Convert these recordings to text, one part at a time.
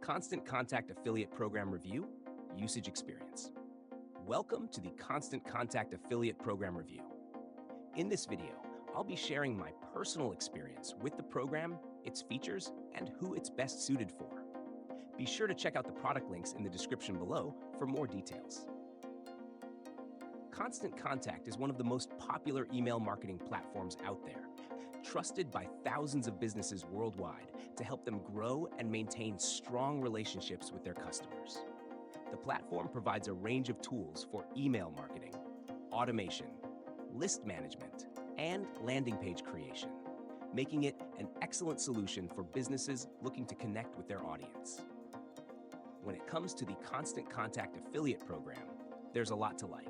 Constant Contact Affiliate Program Review, Usage Experience. Welcome to the Constant Contact Affiliate Program Review. In this video, I'll be sharing my personal experience with the program, its features, and who it's best suited for. Be sure to check out the product links in the description below for more details. Constant Contact is one of the most popular email marketing platforms out there, trusted by thousands of businesses worldwide to help them grow and maintain strong relationships with their customers. The platform provides a range of tools for email marketing, automation, list management, and landing page creation, making it an excellent solution for businesses looking to connect with their audience. When it comes to the Constant Contact Affiliate Program, there's a lot to like.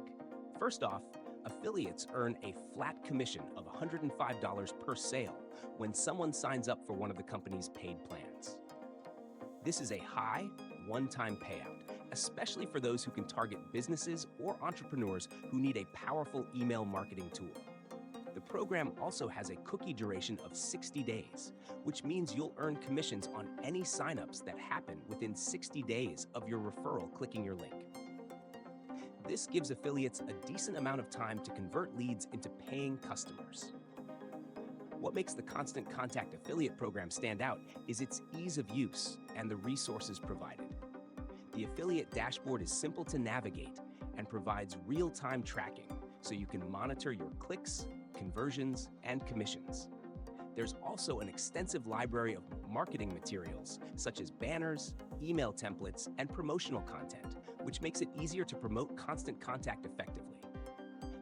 First off, affiliates earn a flat commission of $105 per sale when someone signs up for one of the company's paid plans. This is a high, one-time payout, especially for those who can target businesses or entrepreneurs who need a powerful email marketing tool. The program also has a cookie duration of 60 days, which means you'll earn commissions on any signups that happen within 60 days of your referral clicking your link. This gives affiliates a decent amount of time to convert leads into paying customers. What makes the Constant Contact Affiliate Program stand out is its ease of use and the resources provided. The affiliate dashboard is simple to navigate and provides real-time tracking so you can monitor your clicks, conversions, and commissions. There's also an extensive library of marketing materials such as banners, email templates, and promotional content, which makes it easier to promote Constant Contact effectively.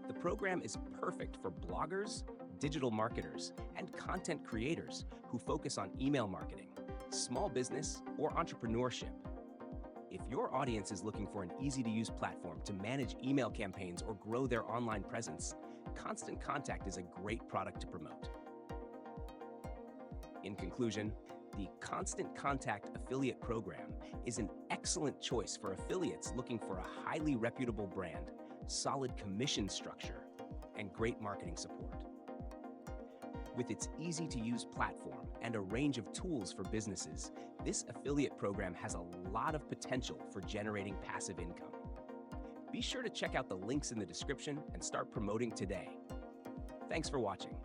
The program is perfect for bloggers, digital marketers, and content creators who focus on email marketing, small business, or entrepreneurship. If your audience is looking for an easy-to-use platform to manage email campaigns or grow their online presence, Constant Contact is a great product to promote. In conclusion, the Constant Contact Affiliate Program is an excellent choice for affiliates looking for a highly reputable brand, solid commission structure, and great marketing support. With its easy-to-use platform and a range of tools for businesses, this affiliate program has a lot of potential for generating passive income. Be sure to check out the links in the description and start promoting today. Thanks for watching.